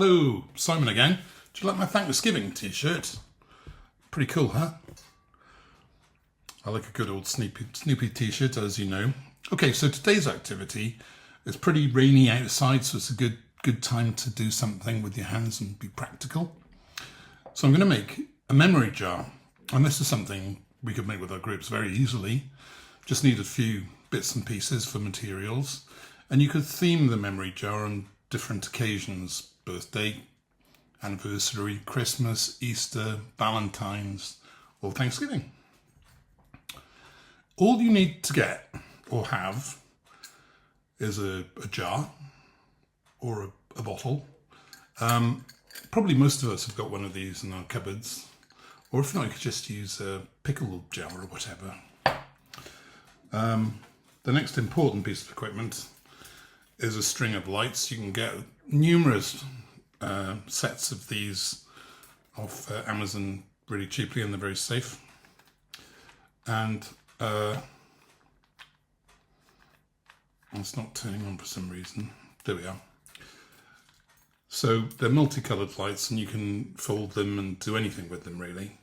Hello, Simon again. Do you like my Thanksgiving t-shirt? Pretty cool, huh? I like a good old Snoopy t-shirt, as you know. Okay, so today's activity is pretty rainy outside, so it's a good time to do something with your hands and be practical. So I'm going to make a memory jar, and this is something we could make with our groups very easily. Just need a few bits and pieces for materials, and you could theme the memory jar on different occasions: birthday, anniversary, Christmas, Easter, Valentine's, or Thanksgiving. All you need to get or have is a jar or a bottle. Probably most of us have got one of these in our cupboards, or if not, you could just use a pickle jar or whatever. The next important piece of equipment is a string of lights. You can get numerous sets of these off Amazon really cheaply, and they're very safe. And it's not turning on for some reason. There we are. So they're multicoloured lights, and you can fold them and do anything with them really.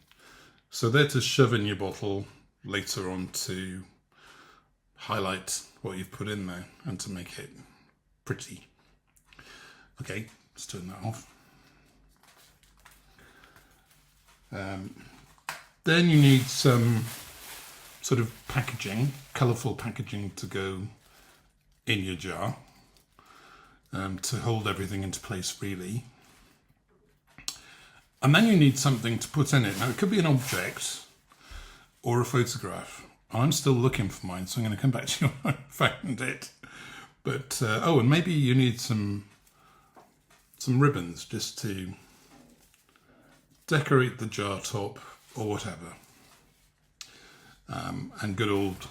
So they're to shove in your bottle later on to highlight what you've put in there and to make it pretty. Okay, let's turn that off. Then you need some sort of packaging, colourful packaging to go in your jar to hold everything into place really. And then you need something to put in it. Now it could be an object or a photograph. I'm still looking for mine, so I'm going to come back to you when I found it. But, oh, and maybe you need some ribbons just to decorate the jar top or whatever. And good old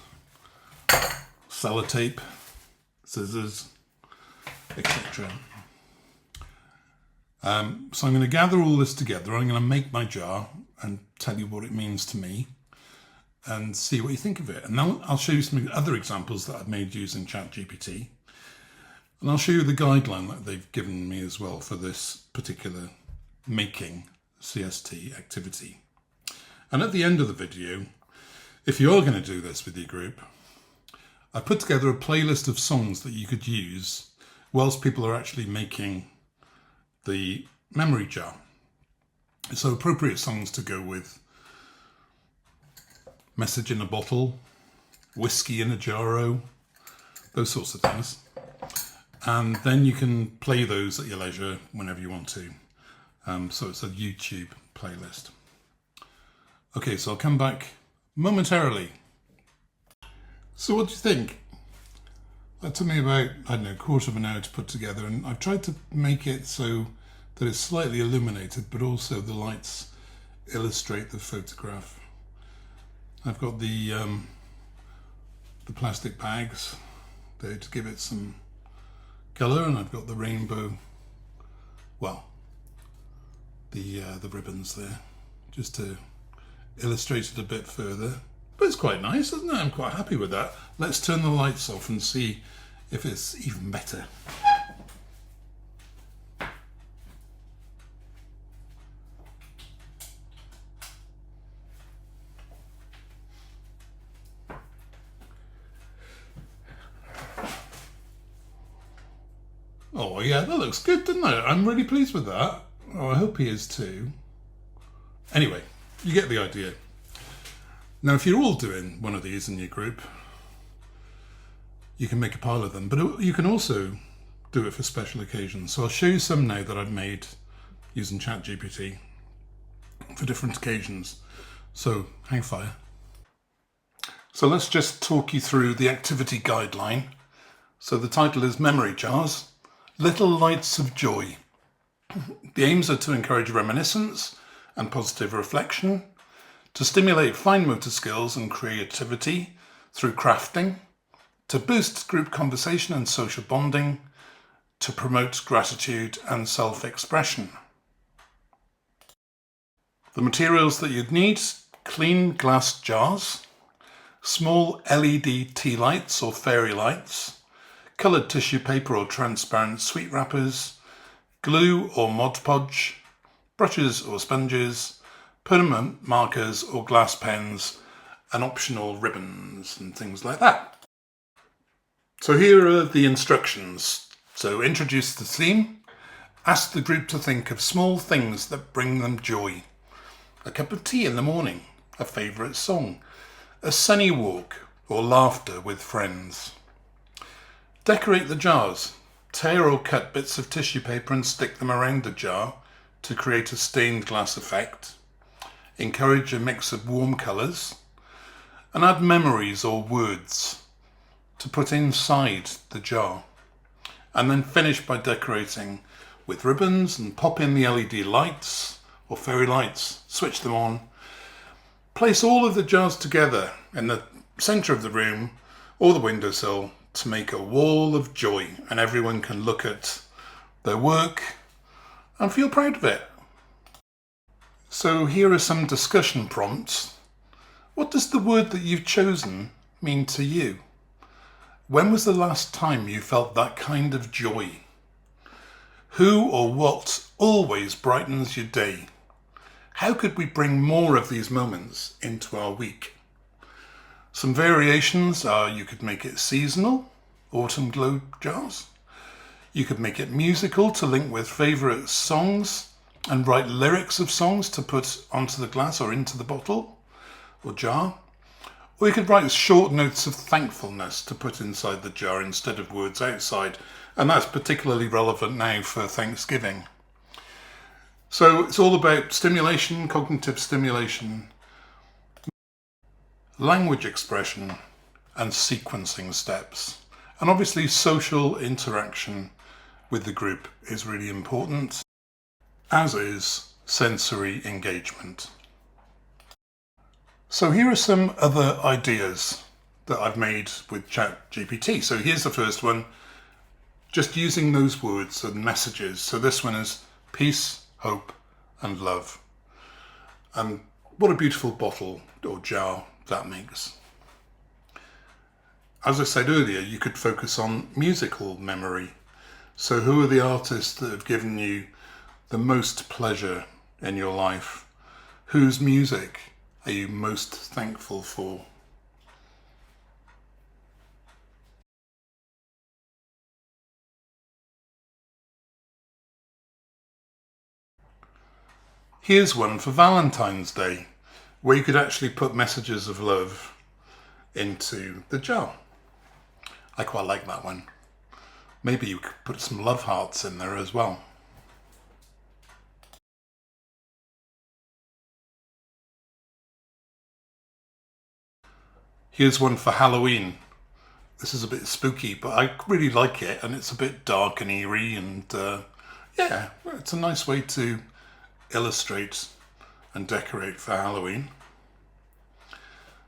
sellotape, scissors, etc. So I'm going to gather all this together. I'm going to make my jar and tell you what it means to me and see what you think of it. And then I'll show you some other examples that I've made using ChatGPT. And I'll show you the guideline that they've given me as well for this particular making CST activity. And at the end of the video, if you are going to do this with your group, I put together a playlist of songs that you could use whilst people are actually making the memory jar. So appropriate songs to go with Message in a Bottle, Whiskey in a Jarro, those sorts of things. And then you can play those at your leisure whenever you want to. So it's a YouTube playlist. Okay, so I'll come back momentarily. So what do you think? That took me about, I don't know, a quarter of an hour to put together, and I've tried to make it so that it's slightly illuminated, but also the lights illustrate the photograph. I've got the plastic bags there to give it some colour, and I've got the rainbow, well, the ribbons there, just to illustrate it a bit further. But it's quite nice, isn't it? I'm quite happy with that. Let's turn the lights off and see if it's even better. Oh yeah, that looks good, doesn't it? I'm really pleased with that. Oh, I hope he is too. Anyway, you get the idea. Now, if you're all doing one of these in your group, you can make a pile of them, but you can also do it for special occasions. So I'll show you some now that I've made using ChatGPT for different occasions. So hang fire. So let's just talk you through the activity guideline. So the title is Memory Jars, Little Lights of Joy. The aims are to encourage reminiscence and positive reflection, to stimulate fine motor skills and creativity through crafting, to boost group conversation and social bonding, to promote gratitude and self-expression. The materials that you'd need: clean glass jars, small LED tea lights or fairy lights, coloured tissue paper or transparent sweet wrappers, glue or Mod Podge, brushes or sponges, permanent markers or glass pens, and optional ribbons and things like that. So here are the instructions. So introduce the theme, ask the group to think of small things that bring them joy. A cup of tea in the morning, a favourite song, a sunny walk, or laughter with friends. Decorate the jars. Tear or cut bits of tissue paper and stick them around the jar to create a stained glass effect. Encourage a mix of warm colours. And add memories or words to put inside the jar. And then finish by decorating with ribbons and pop in the LED lights or fairy lights, switch them on. Place all of the jars together in the centre of the room or the windowsill to make a wall of joy, and everyone can look at their work and feel proud of it. So here are some discussion prompts. What does the word that you've chosen mean to you? When was the last time you felt that kind of joy? Who or what always brightens your day? How could we bring more of these moments into our week? Some variations are you could make it seasonal, autumn glow jars. You could make it musical to link with favourite songs and write lyrics of songs to put onto the glass or into the bottle or jar. Or you could write short notes of thankfulness to put inside the jar instead of words outside. And that's particularly relevant now for Thanksgiving. So it's all about stimulation, cognitive stimulation, language expression, and sequencing steps. And obviously social interaction with the group is really important, as is sensory engagement. So here are some other ideas that I've made with ChatGPT. So here's the first one, just using those words and messages. So this one is peace, hope, and love. And what a beautiful bottle or jar that makes. As I said earlier, you could focus on musical memory. So who are the artists that have given you the most pleasure in your life? Whose music are you most thankful for? Here's one for Valentine's Day, where you could actually put messages of love into the jar. I quite like that one. Maybe you could put some love hearts in there as well. Here's one for Halloween. This is a bit spooky, but I really like it, and it's a bit dark and eerie, and yeah, it's a nice way to illustrate and decorate for Halloween.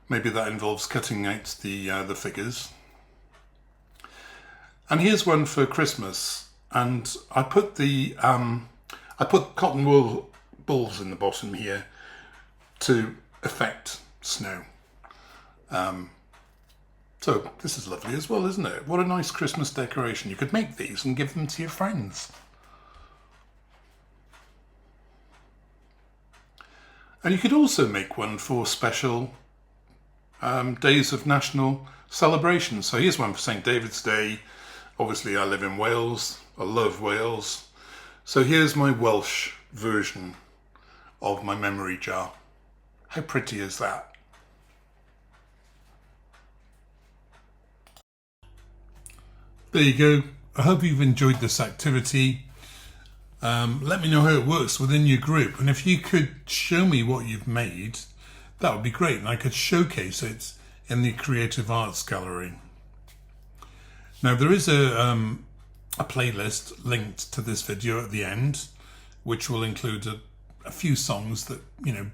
Maybe that involves cutting out the figures. And here's one for Christmas, and I put cotton wool balls in the bottom here to affect snow. So this is lovely as well, isn't it? What a nice Christmas decoration. You could make these and give them to your friends. And you could also make one for special days of national celebration. So here's one for St. David's Day. Obviously I live in Wales. I love Wales. So here's my Welsh version of my memory jar. How pretty is that? There you go. I hope you've enjoyed this activity. Let me know how it works within your group, and if you could show me what you've made, that would be great, and I could showcase it in the Creative Arts Gallery. Now there is a playlist linked to this video at the end, which will include a few songs that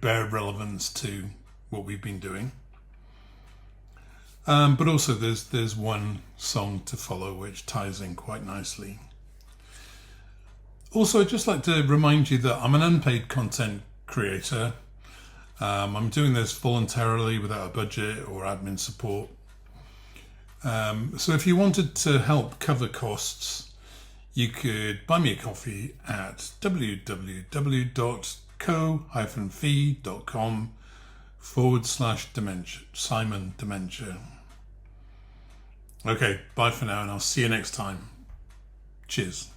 bear relevance to what we've been doing. But also there's one song to follow which ties in quite nicely. Also, I'd just like to remind you that I'm an unpaid content creator. I'm doing this voluntarily without a budget or admin support. So if you wanted to help cover costs, you could buy me a coffee at www.ko-fi.com/dementia, Simon Dementia. Okay, bye for now, and I'll see you next time. Cheers.